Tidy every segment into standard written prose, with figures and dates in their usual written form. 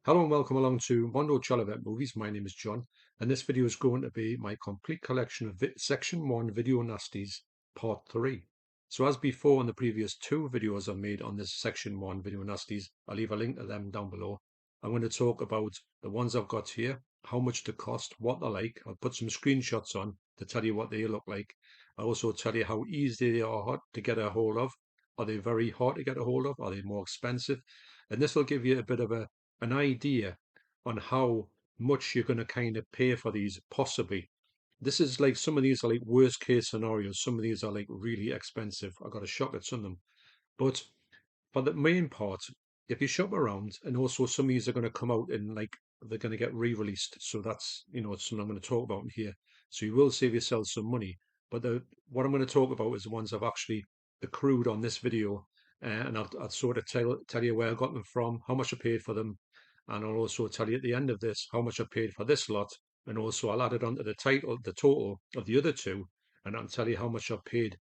Hello and welcome along to Mondo Chelloveck Movies. My name is John, and this video is going to be my complete collection of Section 1 Video Nasties Part 3. So as before in the previous two videos I've made on this Section 1 Video Nasties, I'll leave a link to them down below. I'm going to talk about the ones I've got here, how much they cost, what they're like. I'll put some screenshots on to tell you what they look like. I'll also tell you how easy they are to get a hold of. Are they very hard to get a hold of? Are they more expensive? And this will give you a bit of an idea on how much you're going to kind of pay for these, possibly. This is like, some of these are like worst case scenarios. Some of these are like really expensive. I got a shock at some of them. But for the main part, if you shop around, and also some of these are going to come out in like, they're going to get re-released. So that's, something I'm going to talk about in here. So you will save yourself some money. But what I'm going to talk about is the ones I've actually accrued on this video. And I'll sort of tell you where I got them from, how much I paid for them, and I'll also tell you at the end of this how much I paid for this lot, and also I'll add it onto the total of the other two, and I'll tell you how much I paid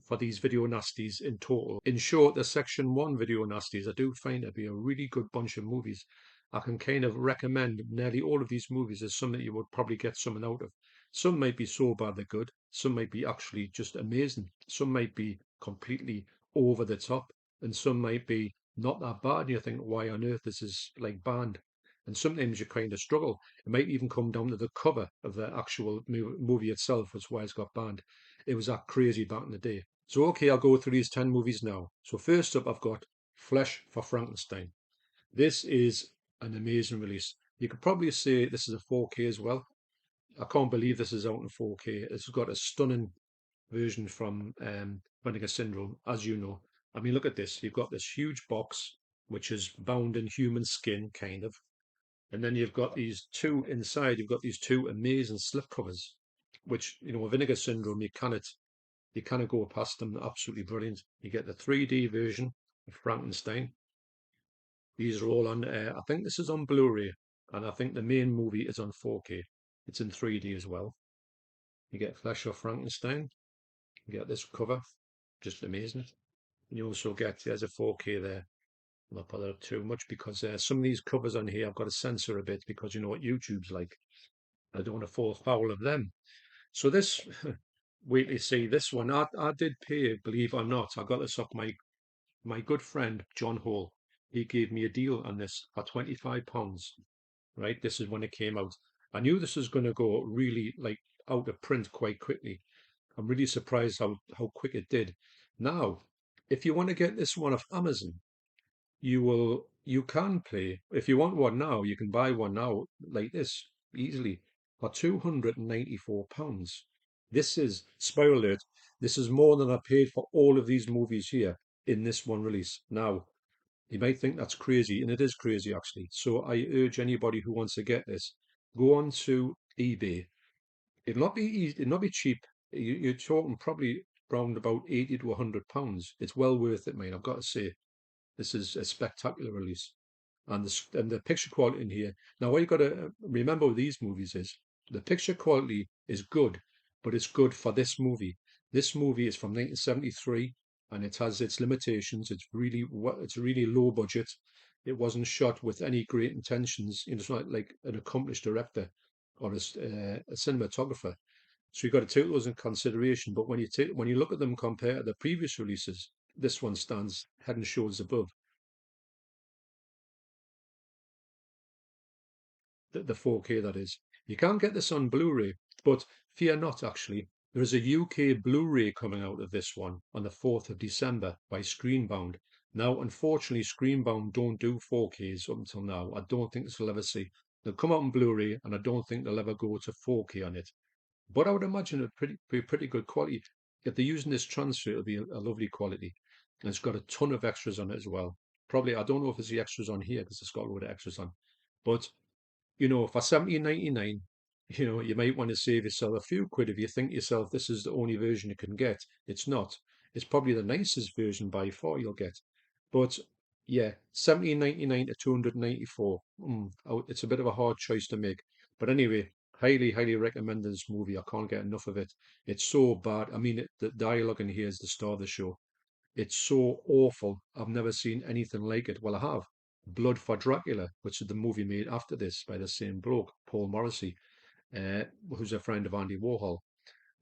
for these video nasties in total. In short, the Section 1 video nasties, I do find to be a really good bunch of movies. I can kind of recommend nearly all of these movies as some that you would probably get something out of. Some might be so bad they're good. Some might be actually just amazing. Some might be completely over the top. And some might be not that bad. And you think, why on earth this is like banned? And sometimes you kind of struggle. It might even come down to the cover of the actual movie itself, was why it's got banned. It was that crazy back in the day. So, okay, I'll go through these 10 movies now. So, first up, I've got Flesh for Frankenstein. This is an amazing release. You could probably say this is a 4K as well. I can't believe this is out in 4K. It's got a stunning version from Vinegar Syndrome, as you know. I mean, look at this. You've got this huge box, which is bound in human skin, kind of. And then you've got these two inside, you've got these two amazing slipcovers, which, Vinegar Syndrome, you kind of go past them. Absolutely brilliant. You get the 3D version of Frankenstein. These are all on, I think this is on Blu-ray, and I think the main movie is on 4K. It's in 3D as well. You get Flesh of Frankenstein. You get this cover, just amazing. And you also get, there's a 4K there. I'm not bother up too much because some of these covers on here I've got to censor a bit because you know what YouTube's like. I don't want to fall foul of them. So this, wait to see this one. I did pay, believe it or not. I got this off my good friend John Hall. He gave me a deal on this for £25. Right, this is when it came out. I knew this was going to go really like out of print quite quickly. I'm really surprised how quick it did. Now, if you want to get this one off Amazon, you can play. If you want one now, you can buy one now like this easily for £294. This is, spoiler alert, this is more than I paid for all of these movies here in this one release. Now, you might think that's crazy, and it is crazy actually. So I urge anybody who wants to get this, go on to eBay. It'll not be easy, it'll not be cheap. You're talking probably around about £80 to £100. It's well worth it, mate. I've got to say, this is a spectacular release, and the picture quality in here. Now, what you got to remember with these movies is the picture quality is good, but it's good for this movie. This movie is from 1973, and it has its limitations. It's really low budget. It wasn't shot with any great intentions. It's not like an accomplished director or a cinematographer. So you've got to take those in consideration. But when you look at them compared to the previous releases, this one stands head and shoulders above the 4K, that is. You can get this on Blu-ray, but fear not, actually. There is a UK Blu-ray coming out of this one on the 4th of December by Screenbound. Now, unfortunately, Screenbound don't do 4Ks up until now. I don't think this will ever see. They'll come out on Blu-ray, and I don't think they'll ever go to 4K on it. But I would imagine it'd be pretty good quality. If they're using this transfer, it'll be a lovely quality. And it's got a ton of extras on it as well. Probably, I don't know if it's the extras on here because it's got a load of extras on. But for 17.99, you might want to save yourself a few quid if you think yourself this is the only version you can get. It's not. It's probably the nicest version by far you'll get. But yeah, 17.99 to 294. It's a bit of a hard choice to make. But anyway, highly, highly recommend this movie. I can't get enough of it. It's so bad. I mean, the dialogue in here is the star of the show. It's so awful. I've never seen anything like it. Well, I have, Blood for Dracula, which is the movie made after this by the same bloke, Paul Morrissey, who's a friend of Andy Warhol.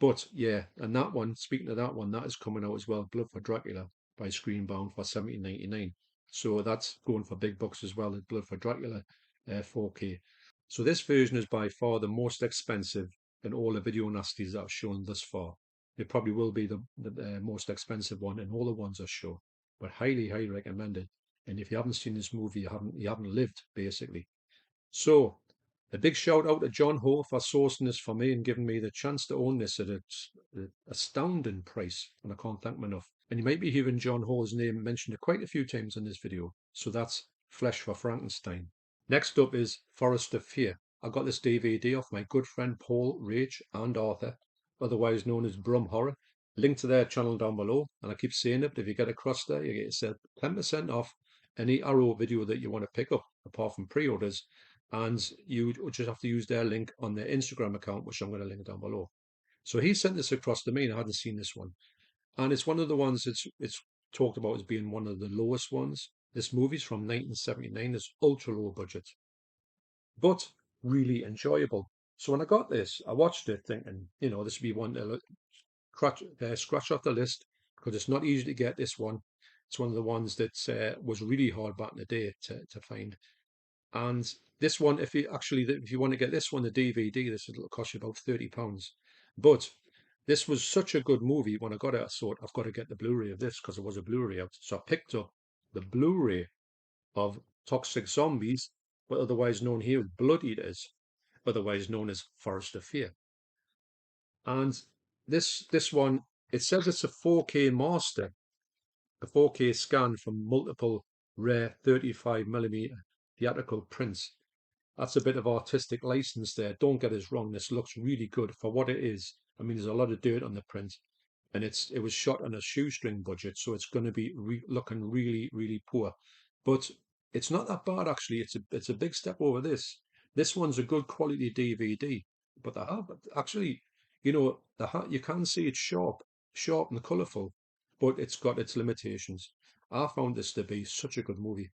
But yeah, and that one, speaking of that one, that is coming out as well, Blood for Dracula by Screenbound for 17.99. So that's going for big bucks as well as Blood for Dracula 4K. So this version is by far the most expensive in all the video nasties that I've shown thus far. It probably will be the most expensive one in all the ones I've shown, but highly, highly recommended. And if you haven't seen this movie, you haven't lived basically. So a big shout out to John Ho for sourcing this for me and giving me the chance to own this at an astounding price, and I can't thank him enough. And you might be hearing John Ho's name mentioned quite a few times in this video, so that's Flesh for Frankenstein. Next up is Forest of Fear. I got this DVD off my good friend Paul, Rage and Arthur, otherwise known as Brumhorror. Link to their channel down below, and I keep saying it, but if you get across there, you get yourself 10% off any Arrow video that you want to pick up, apart from pre-orders, and you just have to use their link on their Instagram account, which I'm going to link down below. So he sent this across to me, and I hadn't seen this one, and it's one of the ones it's talked about as being one of the lowest ones. This movie's from 1979. It's ultra low budget, but really enjoyable. So when I got this, I watched it thinking, this would be one to scratch off the list because it's not easy to get this one. It's one of the ones that was really hard back in the day to find. And this one, if you want to get this one, the DVD, this will cost you about £30. But this was such a good movie. When I got it, I thought I've got to get the Blu-ray of this because there was a Blu-ray out. So I picked up the Blu-ray of Toxic Zombies, but otherwise known here as Blood Eaters, otherwise known as Forest of Fear. And this one, it says it's a 4K master, a 4K scan from multiple rare 35mm theatrical prints. That's a bit of artistic license there. Don't get us wrong. This looks really good for what it is. I mean, there's a lot of dirt on the print, and it was shot on a shoestring budget, so it's going to be looking really, really poor. But it's not that bad actually. It's a big step over this. This one's a good quality DVD, but they have actually, you can see it's sharp and colourful, but it's got its limitations. I found this to be such a good movie.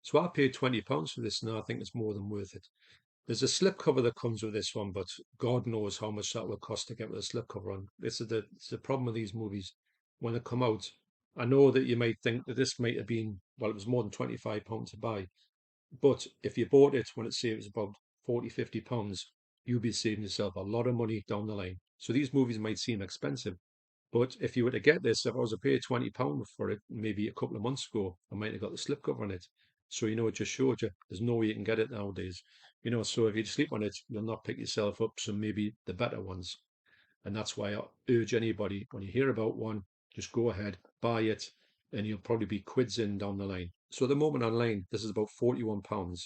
So I paid £20 for this, and I think it's more than worth it. There's a slipcover that comes with this one, but God knows how much that will cost to get with a slipcover on. It's the problem with these movies when they come out. I know that you might think that this might have been, well, it was more than £25 to buy, but if you bought it when it was about 40, £50, you'd be saving yourself a lot of money down the line. So these movies might seem expensive, but if you were to get this, if I was to pay £20 for it, maybe a couple of months ago, I might have got the slipcover on it. So, it just showed you there's no way you can get it nowadays. So if you sleep on it, you'll not pick yourself up some maybe the better ones. And that's why I urge anybody, when you hear about one, just go ahead, buy it, and you'll probably be quids in down the line. So at the moment online, this is about £41.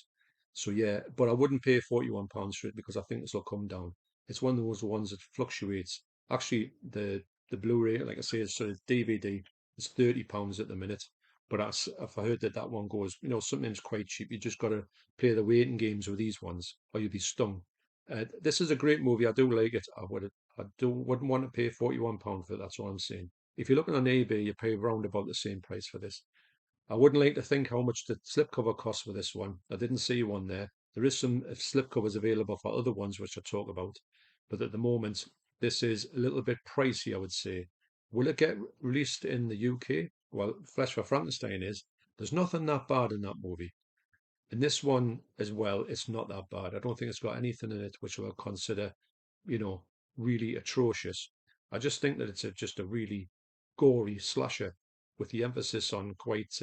So yeah, but I wouldn't pay £41 for it because I think this will come down. It's one of those ones that fluctuates. Actually, the Blu-ray, like I say, is sort of DVD, is £30 at the minute. But if I heard that one goes, sometimes quite cheap. You just got to play the waiting games with these ones, or you'll be stung. This is a great movie. I do like it. Wouldn't want to pay £41 for it. That's what I'm saying. If you're looking on eBay, you pay around about the same price for this. I wouldn't like to think how much the slipcover costs for this one. I didn't see one there. There is some slipcovers available for other ones which I'll talk about, but at the moment this is a little bit pricey, I would say. Will it get released in the UK? Well, Flesh for Frankenstein is. There's nothing that bad in that movie. And this one as well, it's not that bad. I don't think it's got anything in it which I will consider, you know, really atrocious. I just think that it's just a really gory slasher with the emphasis on quite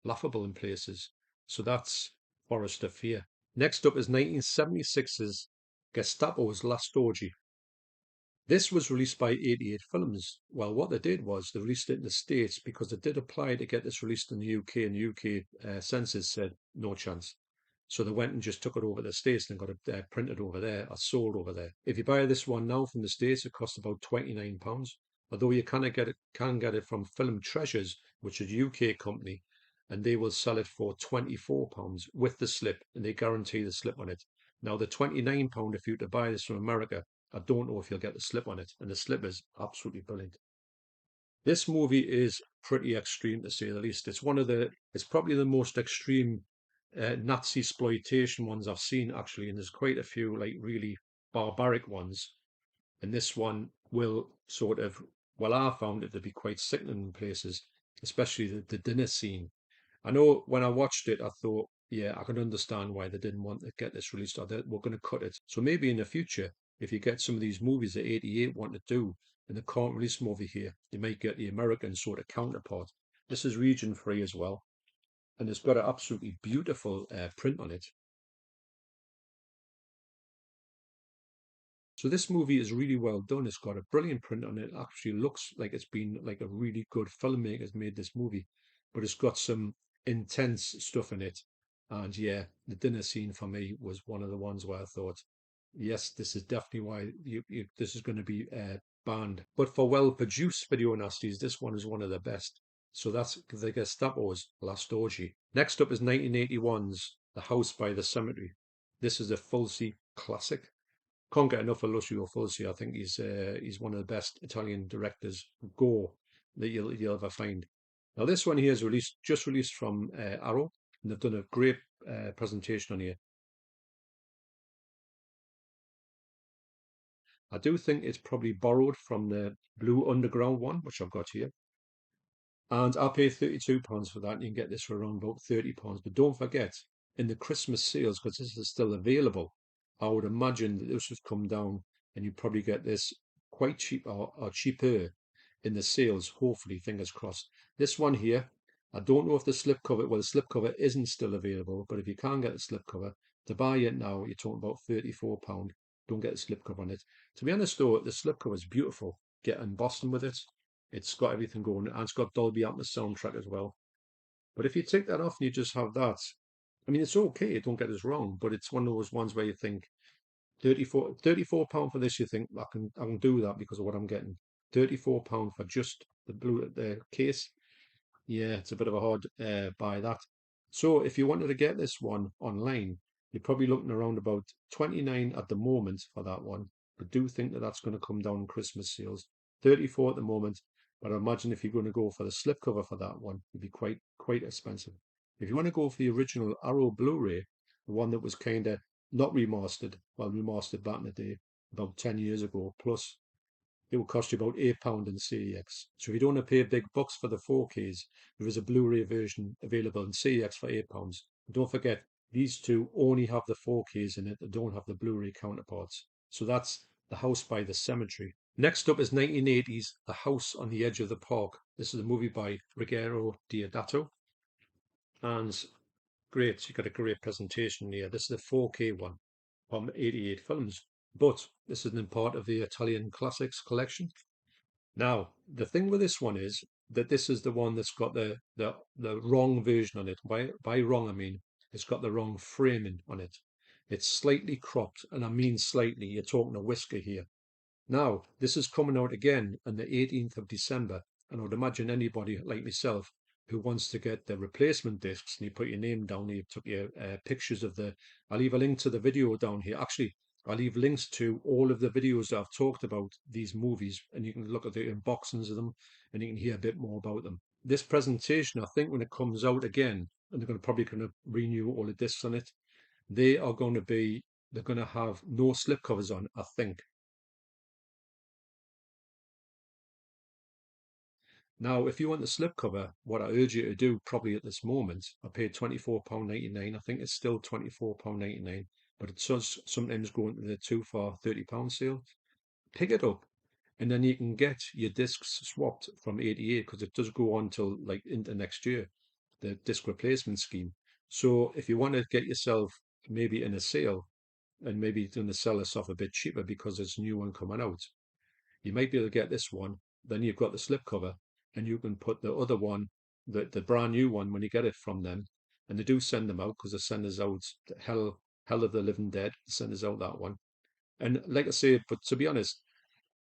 laughable in places. So that's Forest of Fear. Next up is 1976's Gestapo's Last Orgy. This was released by 88 Films. Well, what they did was they released it in the States because they did apply to get this released in the UK, and the UK censors said no chance. So they went and just took it over to the States and got it printed over there or sold over there. If you buy this one now from the States, it costs about £29. Although you can get it from Film Treasures, which is a UK company, and they will sell it for £24 with the slip, and they guarantee the slip on it. Now the £29 if you were to buy this from America, I don't know if you'll get the slip on it, and the slip is absolutely brilliant. This movie is pretty extreme to say the least. It's probably the most extreme Nazi exploitation ones I've seen actually, and there's quite a few like really barbaric ones. And this one will sort of, well, I found it to be quite sickening in places, especially the dinner scene. I know when I watched it, I thought, yeah, I can understand why they didn't want to get this released or they were going to cut it. So maybe in the future, if you get some of these movies that 88 want to do and they can't release them over here, you might get the American sort of counterpart. This is region free as well, and it's got an absolutely beautiful print on it. So this movie is really well done. It's got a brilliant print on it. It actually looks like it's been like a really good filmmaker's made this movie, but it's got some intense stuff in it. And yeah, the dinner scene for me was one of the ones where I thought, yes, this is definitely why this is going to be banned. But for well-produced video nasties, this one is one of the best. So that's the Gestapo's Last Orgy. Next up is 1981's The House by the Cemetery. This is a Fulci classic. Can't get enough of Lucio Fulci. I think he's one of the best Italian directors gore that you'll ever find. Now this one here is just released from Arrow, and they've done a great presentation on here. I do think it's probably borrowed from the Blue Underground one, which I've got here. And I'll pay £32 for that, and you can get this for around about £30. But don't forget, in the Christmas sales, because this is still available, I would imagine that this would come down and you'd probably get this quite cheap or cheaper in the sales, hopefully, fingers crossed. This one here, I don't know if the slipcover, well, the slipcover isn't still available, but if you can get the slipcover, to buy it now, you're talking about £34. Don't get the slipcover on it. To be honest, though, the slipcover is beautiful. Get embossing with it. It's got everything going, and it's got Dolby Atmos soundtrack as well. But if you take that off and you just have that, I mean, it's okay. Don't get us wrong, but it's one of those ones where you think £34 for this. You think I can do that because of what I'm getting. £34 for just the case. Yeah, it's a bit of a hard buy that. So if you wanted to get this one online, you're probably looking around about 29 at the moment for that one. But do think that that's going to come down in Christmas sales. 34 at the moment, but I imagine if you're going to go for the slipcover for that one, it'd be quite expensive. If you want to go for the original Arrow Blu-ray, the one that was kind of not remastered, well remastered back in the day, about 10 years ago, plus it will cost you about £8 in CEX. So if you don't want to pay big bucks for the 4Ks, there is a Blu-ray version available in CEX for £8. And don't forget, these two only have the 4Ks in it, they don't have the Blu-ray counterparts. So that's The House by the Cemetery. Next up is 1980's The House on the Edge of the Park. This is a movie by Ruggero Deodato. And great, you got a great presentation here. This is the 4K one from 88 films. But this isn't part of the Italian Classics collection. Now, the thing with this one is that this is the one that's got the wrong version on it. By wrong, I mean it's got the wrong framing on it. It's slightly cropped, and I mean slightly. You're talking a whisker here. Now, this is coming out again on the 18th of December, and I would imagine anybody like myself who wants to get the replacement discs and you put your name down, you took your pictures of I'll leave a link to the video down here. Actually, I'll leave links to all of the videos that I've talked about these movies, and you can look at the unboxings of them and you can hear a bit more about them. This presentation, I think when it comes out again, and they're probably going to renew all the discs on it, they're going to have no slipcovers on, I think. Now, if you want the slipcover, what I urge you to do probably at this moment, I paid £24.99. I think it's still £24.99, but it does sometimes go into the 2 for £30 sale. Pick it up, and then you can get your discs swapped from 88 because it does go on till like into next year, the disc replacement scheme. So if you want to get yourself maybe in a sale and maybe going to sell this off a bit cheaper because there's a new one coming out, you might be able to get this one. Then you've got the slipcover, and you can put the other one, the brand new one, when you get it from them. And they do send them out because they send us out Hell of the Living Dead. They send us out that one. And like I say, but to be honest,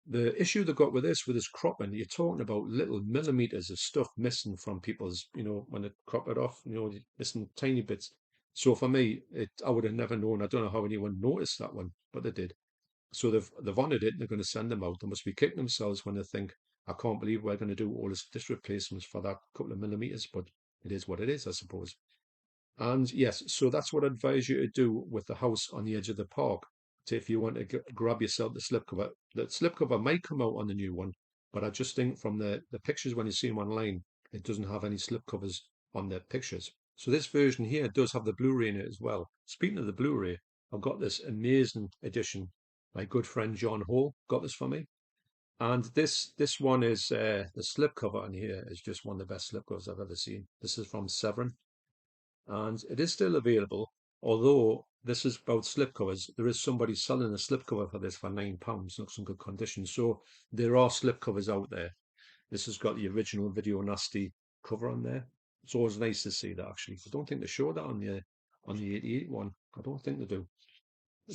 the issue they got with this cropping, you're talking about little millimeters of stuff missing from people's, when they crop it off, missing tiny bits. So for me, I would have never known. I don't know how anyone noticed that one, but they did. So they've honoured it and they're going to send them out. They must be kicking themselves when they think, I can't believe we're going to do all this disc replacements for that couple of millimeters, but it is what it is, I suppose. And yes, so that's what I advise you to do with the house on the edge of the park. So if you want to grab yourself the slipcover, the slipcover might come out on the new one, but I just think from the pictures when you see them online, it doesn't have any slipcovers on the pictures. So this version here does have the Blu-ray in it as well. Speaking of the Blu-ray, I've got this amazing edition. My good friend John Hall got this for me. And this one is the slipcover on here is just one of the best slipcovers I've ever seen. This is from Severin, and it is still available. Although this is about slipcovers, there is somebody selling a slipcover for this for £9. Looks in good condition. So there are slipcovers out there. This has got the original Video Nasty cover on there. It's always nice to see that actually. I don't think they show that on the 88 one. I don't think they do.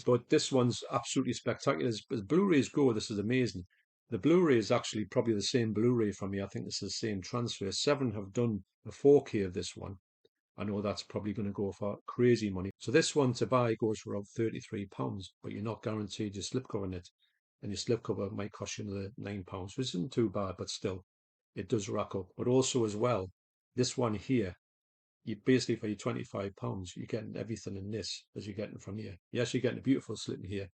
But this one's absolutely spectacular. As Blu-rays go, this is amazing. The Blu-ray is actually probably the same Blu-ray from me. I think this is the same transfer. Seven have done a 4K of this one. I know that's probably going to go for crazy money. So this one to buy goes for about £33, but you're not guaranteed your slipcover in it. And your slipcover might cost you another £9, which isn't too bad, but still, it does rack up. But also as well, this one here, you basically for your £25, you're getting everything in this as you're getting from here. Yes, you're getting a beautiful slip here,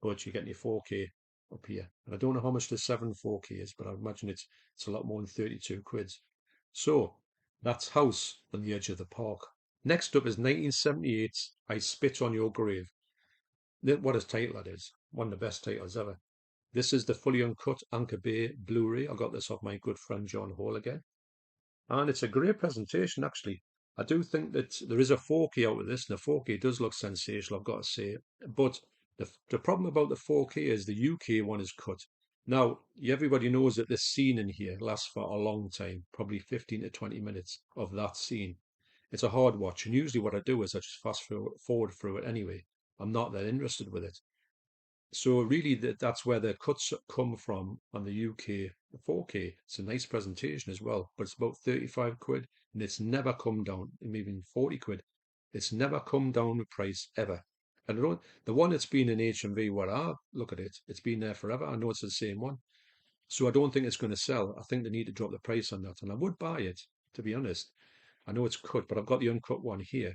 but you're getting your 4K up here. And I don't know how much the 7 4K is, but I imagine it's a lot more than 32 quids. So that's House on the Edge of the Park. Next up is 1978's I Spit on Your Grave. What a title that is. One of the best titles ever. This is the fully uncut Anchor Bay Blu-ray. I got this off my good friend John Hall again. And it's a great presentation, actually. I do think that there is a 4K out of this, and the 4K does look sensational, I've got to say. But the problem about the 4K is the UK one is cut. Now, everybody knows that this scene in here lasts for a long time, probably 15 to 20 minutes of that scene. It's a hard watch, and usually what I do is I just fast forward through it anyway. I'm not that interested with it. So really, that's where the cuts come from on the UK 4K. It's a nice presentation as well, but it's about 35 quid, and it's never come down, maybe 40 quid. It's never come down the price ever. And I don't, the one that's been in HMV where I look at it, it's been there forever. I know it's the same one. So I don't think it's going to sell. I think they need to drop the price on that. And I would buy it, to be honest. I know it's cut, but I've got the uncut one here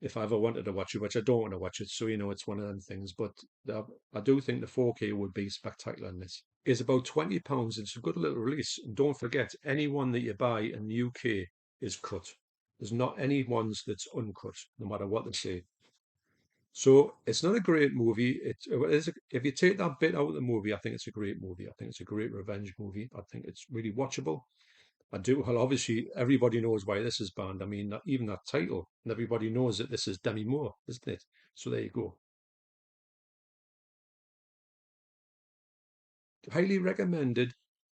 if I ever wanted to watch it, which I don't want to watch it. So, it's one of them things. But I do think the 4K would be spectacular in this. It's about £20. It's a good little release. And don't forget, any one that you buy in the UK is cut. There's not any ones that's uncut, no matter what they say. So it's not a great movie. If you take that bit out of the movie, I think it's a great movie. I think it's a great revenge movie. I think it's really watchable. I do. Well, obviously, everybody knows why this is banned. I mean, even that title, and everybody knows that this is Demi Moore, isn't it? So there you go. Highly recommended,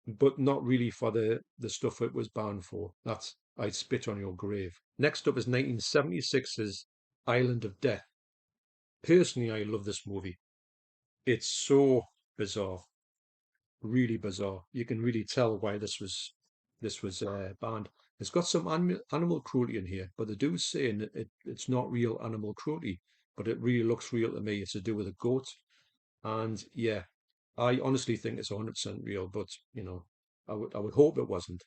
but not really for the stuff it was banned for. That's I'd Spit on Your Grave. Next up is 1976's Island of Death. Personally, I love this movie. It's so bizarre, really bizarre. You can really tell why this was banned. It's got some animal cruelty in here, but they do say it's not real animal cruelty, but it really looks real to me. It's to do with a goat, and yeah, I honestly think it's 100% real, but I would hope it wasn't.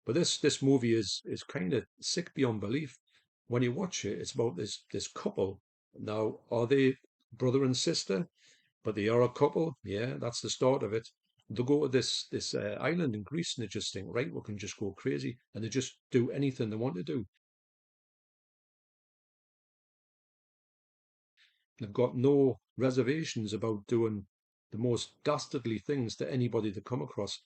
But this movie is kind of sick beyond belief. When you watch it, it's about this couple. Now, are they brother and sister? But they are a couple. Yeah, that's the start of it. They go to this island in Greece and they just think, right, we can just go crazy, and they just do anything they want to do. They've got no reservations about doing the most dastardly things to anybody they come across.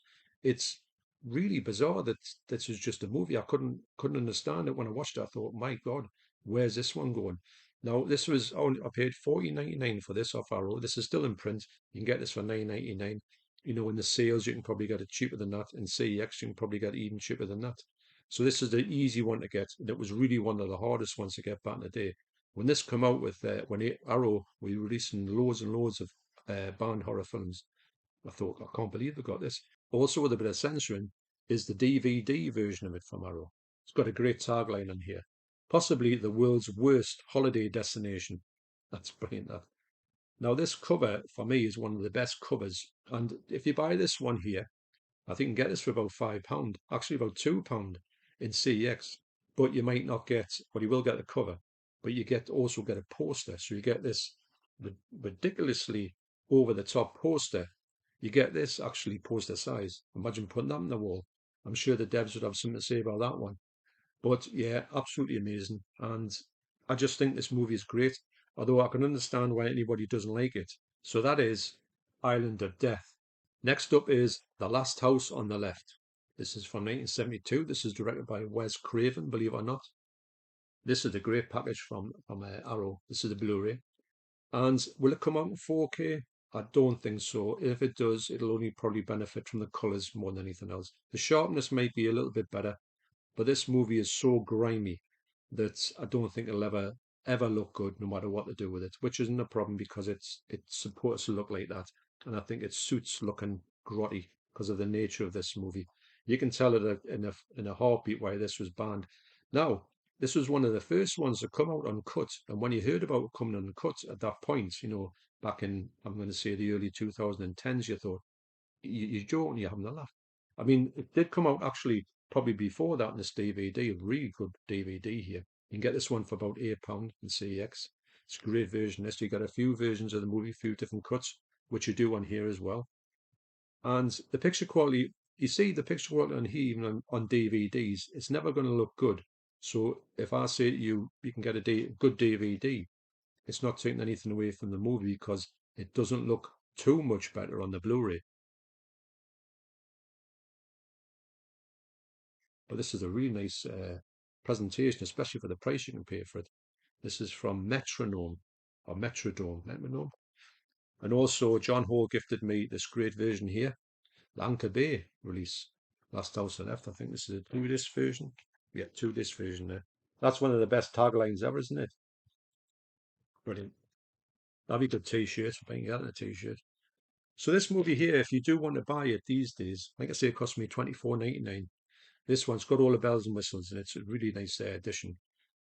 It's really bizarre that this is just a movie. I couldn't understand it when I watched it. I thought, my God, where's this one going? Now this was I paid 14.99 for this off Arrow. This is still in print. You can get this for 9.99. In the sales you can probably get it cheaper than that. In CEX you can probably get it even cheaper than that. So this is the easy one to get, and it was really one of the hardest ones to get back in the day when this come out with when Arrow were releasing loads and loads of banned horror films. I thought, I can't believe they got this. Also with a bit of censoring is the DVD version of it from Arrow. It's got a great tagline on here. Possibly the world's worst holiday destination. That's brilliant, that. Now this cover for me is one of the best covers. And if you buy this one here, I think you can get this for about £5, actually about £2 in CEX. But you might not get, well, you will get a cover, but you also get a poster. So you get this ridiculously over the top poster. You get this actually poster size. Imagine putting that on the wall. I'm sure the devs would have something to say about that one. But yeah, absolutely amazing. And I just think this movie is great, although I can understand why anybody doesn't like it. So that is Island of Death. Next up is The Last House on the Left. This is from 1972. This is directed by Wes Craven, believe it or not. This is the great package from Arrow. This is the Blu-ray. And will it come out in 4K? I don't think so. If it does, it'll only probably benefit from the colours more than anything else. The sharpness might be a little bit better, but this movie is so grimy that I don't think it'll ever look good no matter what they do with it, which isn't a problem because it's supposed to look like that. And I think it suits looking grotty because of the nature of this movie. You can tell it in a heartbeat why this was banned. Now, this was one of the first ones to come out uncut. And when you heard about it coming uncut at that point, back in, I'm going to say the early 2010s, you thought, you're joking, you're having a laugh. I mean, it did come out actually probably before that in this DVD, a really good DVD here. You can get this one for about £8 in CEX. It's a great version. This you got a few versions of the movie, a few different cuts, which you do on here as well. And the picture quality, you see the picture quality on here, even on DVDs, it's never going to look good. So if I say to you, you can get a good DVD, it's not taking anything away from the movie because it doesn't look too much better on the Blu-ray. But this is a really nice presentation, especially for the price you can pay for it. This is from Metrodome. And also, John Hall gifted me this great version here, the Anchor Bay release, Last House on Left. I think this is a 2-disc version. Yeah, 2-disc version there. That's one of the best taglines ever, isn't it? Brilliant. That'd be a good t-shirt. I can get a t-shirt. So this movie here, if you do want to buy it these days, like I say, it cost me £24.99. This one's got all the bells and whistles, and it's a really nice addition.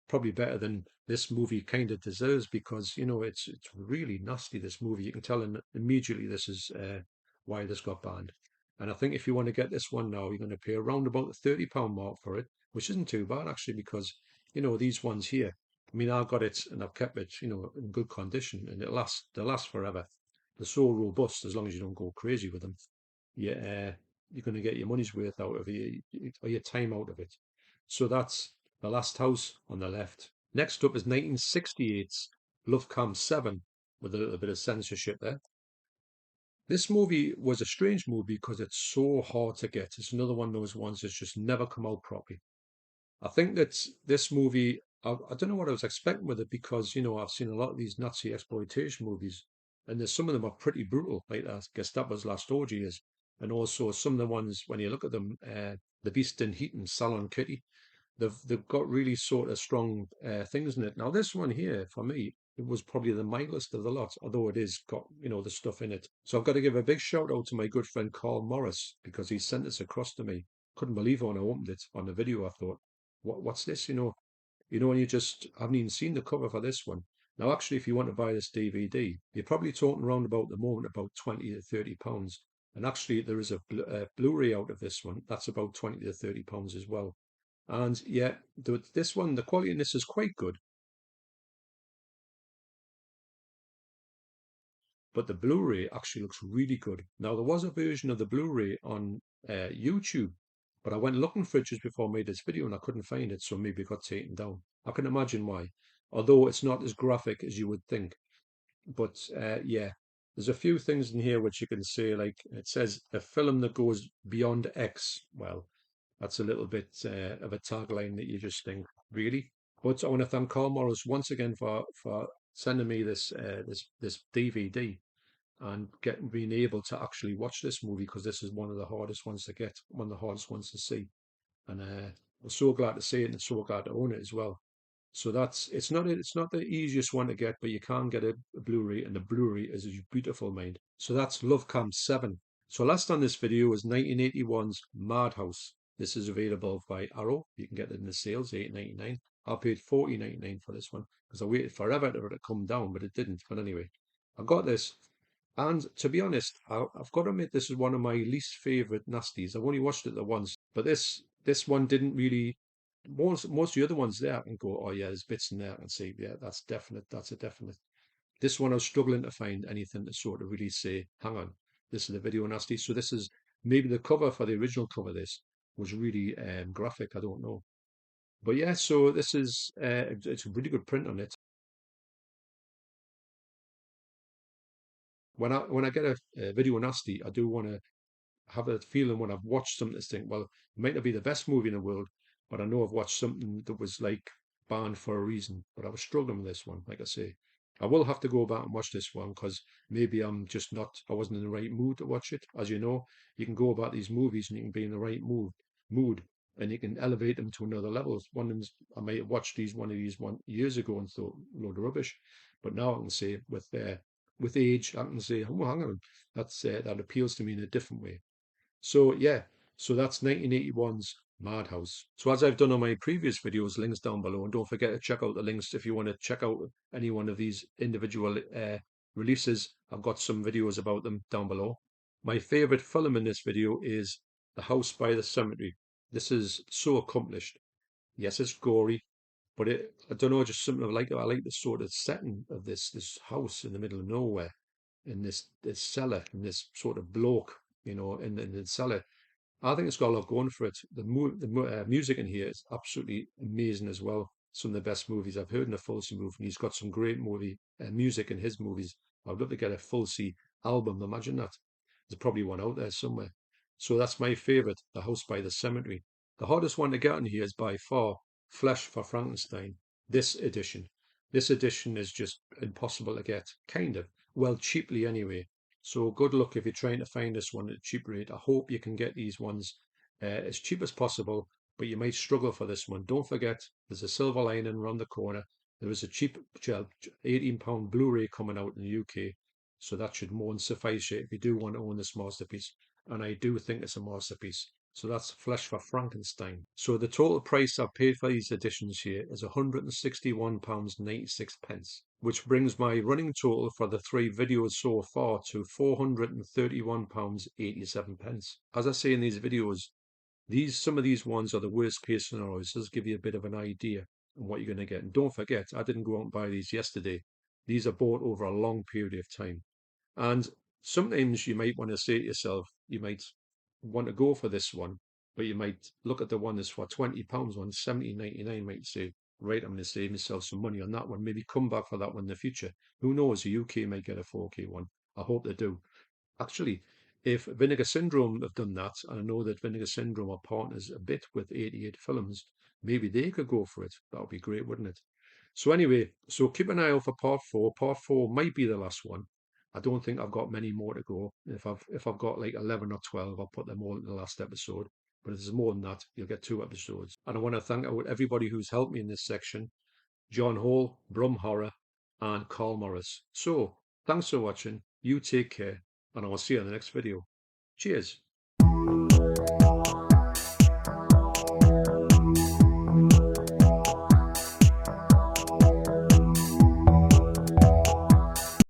Probably better than this movie kind of deserves because it's really nasty. This movie, you can tell immediately this is why this got banned. And I think if you want to get this one now, you're going to pay around about the £30 mark for it, which isn't too bad actually because these ones here. I mean, I got it and I've kept it, in good condition, and they last forever. They're so robust as long as you don't go crazy with them. Yeah, you're going to get your money's worth out of it, or your time out of it. So that's The Last House on the Left. Next up is 1968's Love Camp 7, with a little bit of censorship there. This movie was a strange movie because it's so hard to get. It's another one of those ones that's just never come out properly. I think that this movie, I don't know what I was expecting with it because, I've seen a lot of these Nazi exploitation movies, and there's some of them are pretty brutal, like that Gestapo's Last Orgy is. And also some of the ones, when you look at them, The Beast in Heat and Salon Kitty, they've got really sort of strong things in it. Now, this one here, for me, it was probably the mildest of the lot, although it is got, the stuff in it. So I've got to give a big shout out to my good friend Carl Morris because he sent this across to me. Couldn't believe it when I opened it on the video. I thought, what's this? And you just haven't even seen the cover for this one. Now, actually, if you want to buy this DVD, you're probably talking around about the moment about 20 to 30 pounds. And actually, there is a Blu-ray out of this one. That's about 20 to 30 pounds as well. And yeah, this one, the quality in this is quite good. But the Blu-ray actually looks really good. Now, there was a version of the Blu-ray on YouTube, but I went looking for it just before I made this video and I couldn't find it, so maybe it got taken down. I can imagine why, although it's not as graphic as you would think. But yeah, there's a few things in here which you can say, like it says, a film that goes beyond X. Well, that's a little bit of a tagline that you just think, really? But I want to thank Carl Morris once again for sending me this DVD and being able to actually watch this movie because this is one of the hardest ones to get, one of the hardest ones to see. And I'm so glad to see it and so glad to own it as well. So it's not the easiest one to get, but you can get a Blu-ray, and the Blu-ray is a beautiful, mind. So that's Love Camp 7. So last on this video was 1981's Madhouse. This is available by Arrow. You can get it in the sales, £8.99. I paid £40.99 for this one because I waited forever for it to come down, but it didn't. But anyway, I got this, And to be honest, I've got to admit this is one of my least favorite nasties. I've only watched it the once, but this one didn't really. Most of the other ones there, I can go, oh yeah, there's bits in there, and see, yeah, that's definite. That's a definite. This one I was struggling to find anything to sort of really say, hang on, this is a video nasty. So this is maybe the cover for the original cover. This was really graphic. I don't know, but yeah. So this is it's a really good print on it. When I get a video nasty, I do want to have a feeling when I've watched something to think, well, it might not be the best movie in the world, but I know I've watched something that was like banned for a reason. But I was struggling with this one, like I say. I will have to go back and watch this one because maybe I'm just not, I wasn't in the right mood to watch it. As you know, you can go about these movies and you can be in the right mood, and you can elevate them to another level. One of them, I might have watched one of these years ago and thought, load of rubbish. But now I can say with age, I can say, oh, hang on, that appeals to me in a different way. So yeah, so that's 1981's Madhouse. So as I've done on my previous videos, links down below, and don't forget to check out the links if you want to check out any one of these individual releases. I've got some videos about them down below. My favorite film in this video is The House by the Cemetery. This is so accomplished. Yes, it's gory, but I don't know, just something I like the sort of setting of this house in the middle of nowhere, in this cellar, in this sort of bloke, in the cellar. I think it's got a lot going for it. The music in here is absolutely amazing as well. Some of the best movies I've heard in a Fulci movie. And he's got some great music in his movies. I'd love to get a Fulci album. Imagine that. There's probably one out there somewhere. So that's my favourite, The House by the Cemetery. The hardest one to get in here is by far Flesh for Frankenstein. This edition. This edition is just impossible to get, kind of. Well, cheaply anyway. So good luck if you're trying to find this one at a cheap rate. I hope you can get these ones as cheap as possible, but you might struggle for this one. Don't forget, there's a silver lining around the corner. There is a cheap £18 Blu-ray coming out in the UK, so that should more than suffice you if you do want to own this masterpiece. And I do think it's a masterpiece. So that's Flesh for Frankenstein. So the total price I've paid for these editions here is £161.96, which brings my running total for the 3 videos so far to £431.87. As I say in these videos, some of these ones are the worst case scenarios. Just give you a bit of an idea on what you're going to get. And don't forget, I didn't go out and buy these yesterday. These are bought over a long period of time. And sometimes you might want to say to yourself, you might want to go for this one, but you might look at the one that's for £20, one 17.99, might say, right, I'm going to save myself some money on that one. Maybe come back for that one in the future. Who knows? The UK might get a 4K one. I hope they do. Actually, if Vinegar Syndrome have done that, and I know that Vinegar Syndrome are partners a bit with 88 Films, maybe they could go for it. That would be great, wouldn't it? So anyway, so keep an eye out for part 4. Part 4 might be the last one. I don't think I've got many more to go. If I've got like 11 or 12, I'll put them all in the last episode. But if there's more than that, you'll get 2 episodes. And I want to thank everybody who's helped me in this section. John Hall, Brumhorror, and Carl Morris. So, thanks for watching. You take care, and I will see you in the next video. Cheers.